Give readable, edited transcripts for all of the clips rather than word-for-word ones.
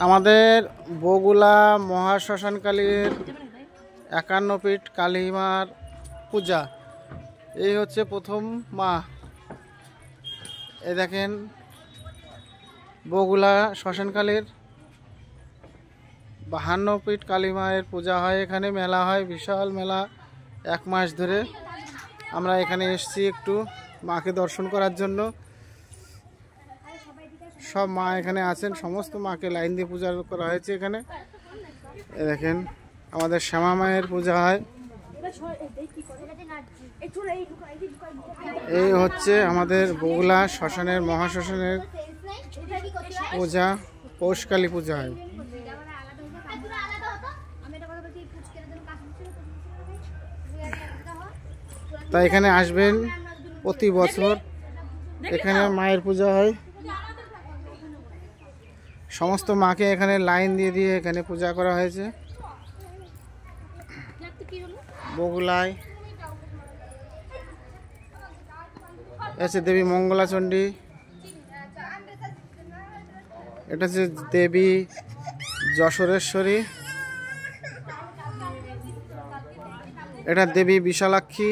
আমাদের বগুলা মহাশ্মশানকালীর ৫১ ফিট কালীমার পূজা। এই হচ্ছে প্রথম মা। এই দেখেন বগুলা শ্মশানকালীর ৫২ ফিট কালী মায়ের পূজা হয়। এখানে মেলা হয়, বিশাল মেলা, ১ মাস ধরে। আমরা এখানে এসেছি একটু মাকে দর্শন করার জন্য। সব মা এখানে আছেন, সমস্ত মাকে লাইন দিয়ে পূজা করা হয়েছে এখানে। দেখেন আমাদের শ্যামা মায়ের পূজা হয়। এই হচ্ছে আমাদের বগুলা শ্মশানের মহাশ্মশানের পূজা, পৌষকালী পূজা হয়। তাই এখানে আসবেন প্রতি বছর, এখানে মায়ের পূজা হয়। সমস্ত মাকে এখানে লাইন দিয়ে দিয়ে এখানে পূজা করা হয়েছে। বগুলায় আছে দেবী মঙ্গলাচণ্ডী, এটা হচ্ছে দেবী যশোরেশ্বরী, এটা দেবী বিশালাক্ষী,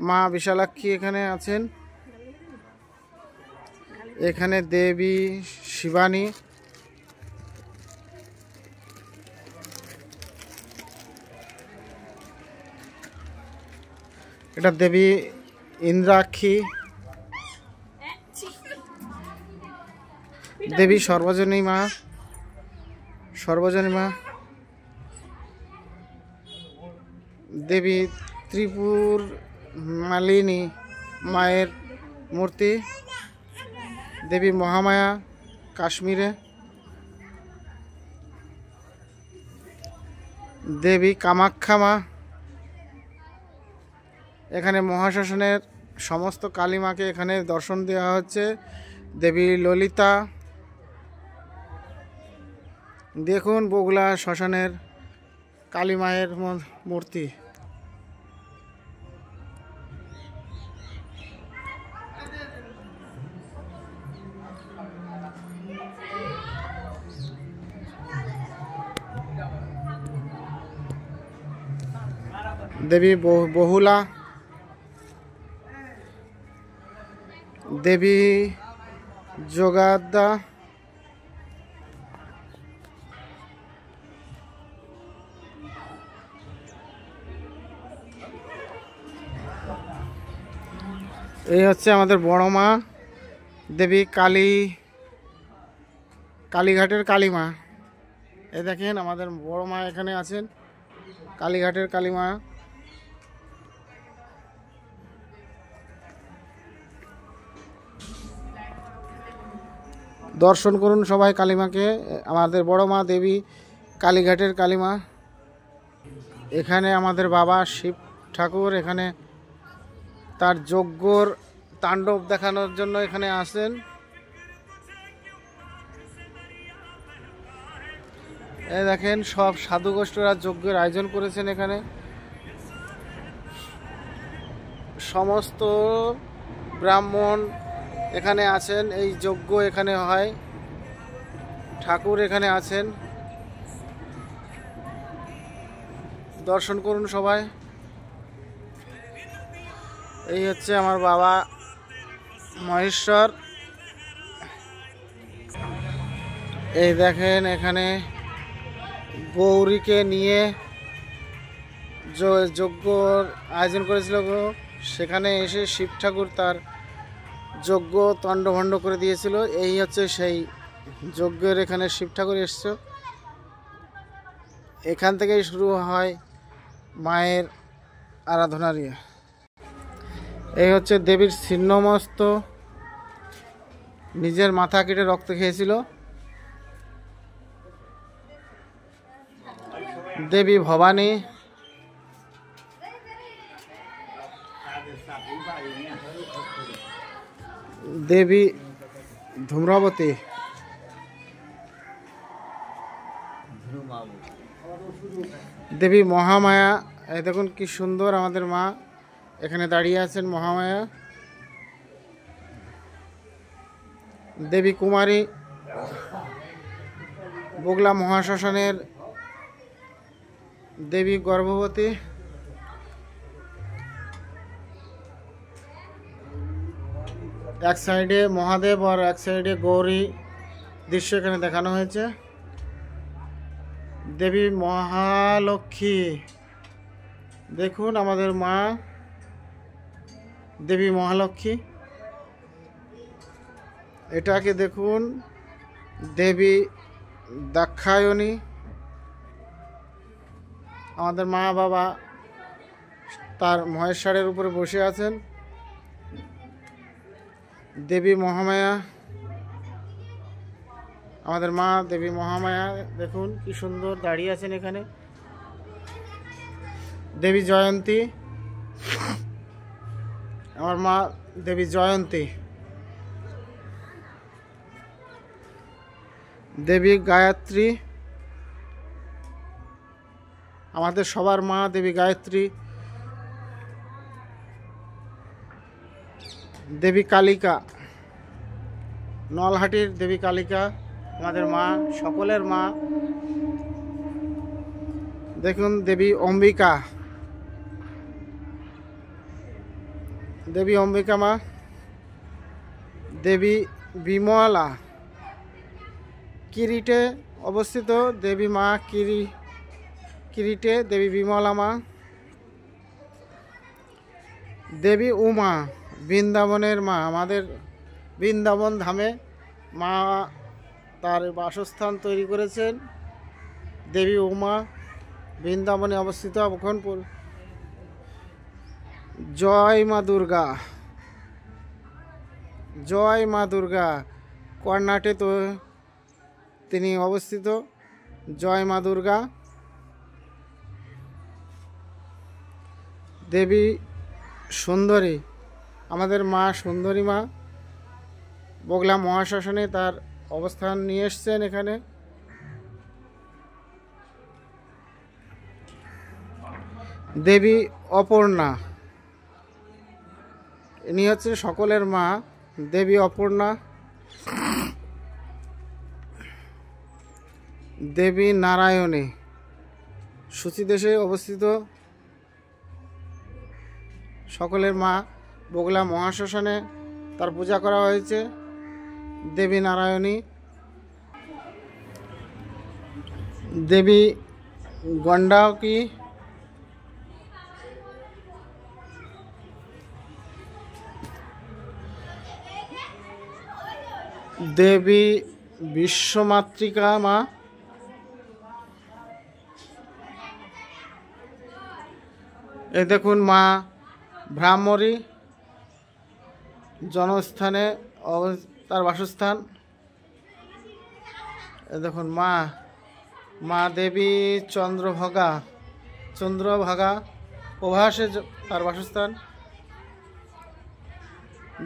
মা বিশালাক্ষী এখানে আছেন। এখানে দেবী শিবানী, এটা দেবী ইন্দ্রাক্ষী, দেবী সর্বজনী মা, দেবী ত্রিপুর মালিনী মায়ের মূর্তি, দেবী মহামায়া কাশ্মীরে, দেবী কামাখ্যা মা। এখানে মহাশ্মশানের সমস্ত কালী মাকে এখানে দর্শন দেওয়া হচ্ছে। দেবী ললিতা। দেখুন বগুলা শ্মশানের কালী মায়ের মূর্তি। দেবী বহুলা, দেবী যোগাদ্দা, এই হচ্ছে আমাদের বড় মা দেবী কালীঘাটের কালী মা। এই দেখেন আমাদের বড় মা এখানে আছেন, কালীঘাটের কালী মা। দর্শন করুন সবাই কালীমাকে, আমাদের বড় মা দেবী কালীঘাটের কালী মা। এখানে আমাদের বাবা শিব ঠাকুর এখানে তার যজ্ঞর তাণ্ডব দেখানোর জন্য এখানে আসেন। এই দেখেন সব সাধু গোষ্ঠীরা যজ্ঞের আয়োজন করেছেন এখানে। সমস্ত ব্রাহ্মণ এখানে আছেন, এই যজ্ঞ এখানে হয়, ঠাকুর এখানে আছেন। দর্শন করুন সবাই। এই হচ্ছে আমার বাবা মহেশ্বর। এই দেখেন এখানে গৌরীকে নিয়ে যজ্ঞর আয়োজন করেছিল, সেখানে এসে শিব ঠাকুর তার যজ্ঞ তণ্ডভণ্ড করে দিয়েছিল। এই হচ্ছে সেই যজ্ঞের, এখানে শিব ঠাকুর এসছে। এখান থেকেই শুরু হয় মায়ের আরাধনার। এই হচ্ছে দেবীর ছিন্নমস্ত, নিজের মাথা কেটে রক্ত খেয়েছিল। দেবী ভবানী, দেবী ধূম্রাবতী, দেবী মহামায়া। এই দেখুন কি সুন্দর আমাদের মা এখানে দাঁড়িয়ে আছেন, মহামায়া। দেবী কুমারী, বগলা মহাশ্মশানের দেবী গর্ভবতী। এক সাইডে মহাদেব আর এক সাইডে গৌরী দৃশ্য এখানে দেখানো হয়েছে। দেবী মহালক্ষ্মী, দেখুন আমাদের মা দেবী মহালক্ষ্মী। এটাকে দেখুন দেবী দাক্ষায়ণী। আমাদের মা বাবা তার মহেশ্বরের উপরে বসে আছেন। দেবী মহামায়া, আমাদের মা দেবী মহামায়া দেখুন কি সুন্দর দাঁড়িয়ে আছেন এখানে। দেবী জয়ন্তী, আমার মা দেবী জয়ন্তী। দেবী গায়ত্রী, আমাদের সবার মা দেবী গায়ত্রী। দেবী কালিকা, নলহাটির দেবী কালিকা আমাদের মা, সকলের মা। দেখুন দেবী অম্বিকা, দেবী অম্বিকা মা। দেবী বিমলা, কিরিটে অবস্থিত দেবী মা, কিরিটে দেবী বিমলা মা। দেবী উমা, বৃন্দাবনের মা, আমাদের বৃন্দাবন ধামে মা তার বাসস্থান তৈরি করেছেন। দেবী উমা বৃন্দাবনে অবস্থিত। এখন জয় মা দুর্গা, জয় মা দুর্গা, কর্ণাটকে তো তিনি অবস্থিত। জয় মা দুর্গা। দেবী সুন্দরী, আমাদের মা সুন্দরী মা বগলা মহাশ্মশানে তার অবস্থান নিয়ে এসছেন এখানে। দেবী অপর্ণা, ইনি হচ্ছে সকলের মা দেবী অপর্ণা। দেবী নারায়ণী, সূচিদেশে অবস্থিত সকলের মা বগলা মহাশ্মশানে তার পূজা করা হয়েছে। দেবী নারায়ণী। দেবী গণ্ডাকী, দেবী বিশ্বমাতৃকা মা। এই দেখুন মা ভ্রামরী, জনস্থানে তার বাসস্থান। এই দেখুন মা দেবী চন্দ্রভাগা প্রভাসে তার বাসস্থান।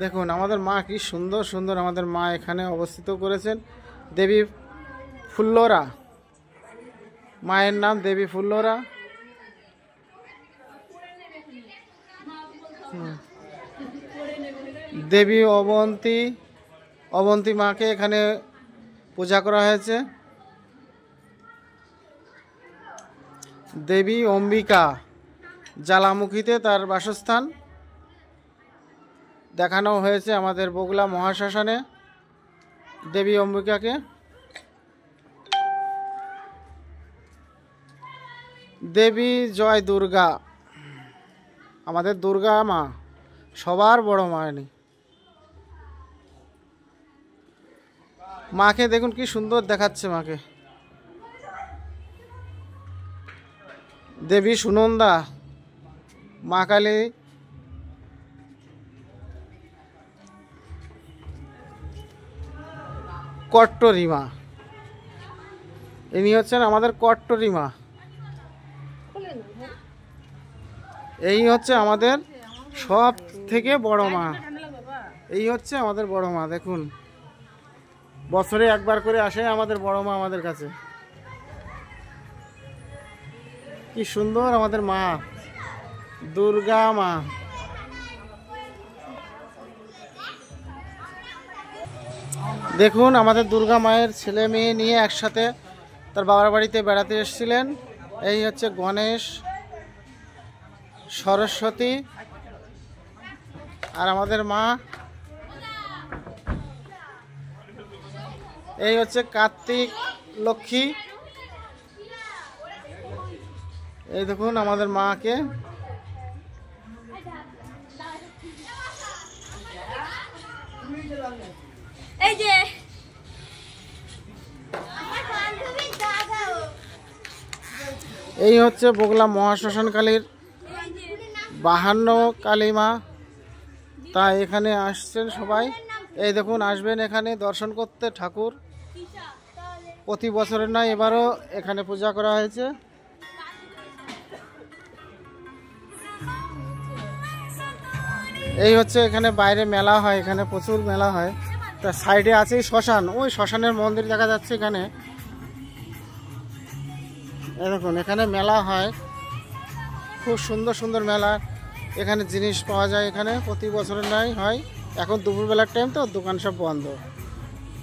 দেখুন আমাদের মা কি সুন্দর সুন্দর আমাদের মা এখানে অবস্থিত করেছেন। দেবী ফুল্লরা, মায়ের নাম দেবী ফুল্লরা। দেবী অবন্তী মাকে এখানে পূজা করা হয়েছে। দেবী অম্বিকা, জ্বালামুখীতে তার বাসস্থান দেখানো হয়েছে আমাদের বগলা মহাশ্মশানে দেবী অম্বিকাকে। দেবী জয় দুর্গা, আমাদের দুর্গা মা, সবার বড় মা। মাকে দেখুন কি সুন্দর দেখাচ্ছে মাকে। দেবী সুনন্দা, মা কালী। কট্টরী মা, ইনি হচ্ছেন আমাদের কট্টরী মা। এই হচ্ছে আমাদের সব থেকে বড় মা, এই হচ্ছে আমাদের বড় মা। দেখুন বছরে একবার করে আসে আমাদের বড় মা আমাদের কাছে। কি সুন্দর আমাদের মা দুর্গা মা। দেখুন আমাদের দুর্গা মায়ের ছেলে মেয়ে নিয়ে একসাথে তার বাবার বাড়িতে বেড়াতে এসেছিলেন। এই হচ্ছে গণেশ, সরস্বতী আর আমাদের মা। এই হচ্ছে কার্তিক, লক্ষ্মী। এই দেখুন আমাদের মাকে। এই যে এই হচ্ছে বগলা মহাশ্মশানকালীর 52 কালীমা। তাই এখানে আসছেন সবাই। এই দেখুন, আসবেন এখানে দর্শন করতে ঠাকুর। প্রতি বছরের নয়, এবারও এখানে পূজা করা হয়েছে। এই হচ্ছে এখানে বাইরে মেলা হয়, এখানে প্রচুর মেলা হয়। তার সাইডে আছে শ্মশান, ওই শ্মশানের মন্দির দেখা যাচ্ছে এখানে। এই দেখুন এখানে মেলা হয়, খুব সুন্দর সুন্দর মেলা। এখানে জিনিস পাওয়া যায়, এখানে প্রতি বছরের নয় হয়। এখন দুপুরবেলার টাইম তো, দোকান সব বন্ধ,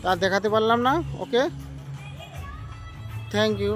তা দেখাতে পারলাম না। ওকে, থ্যাংক ইউ।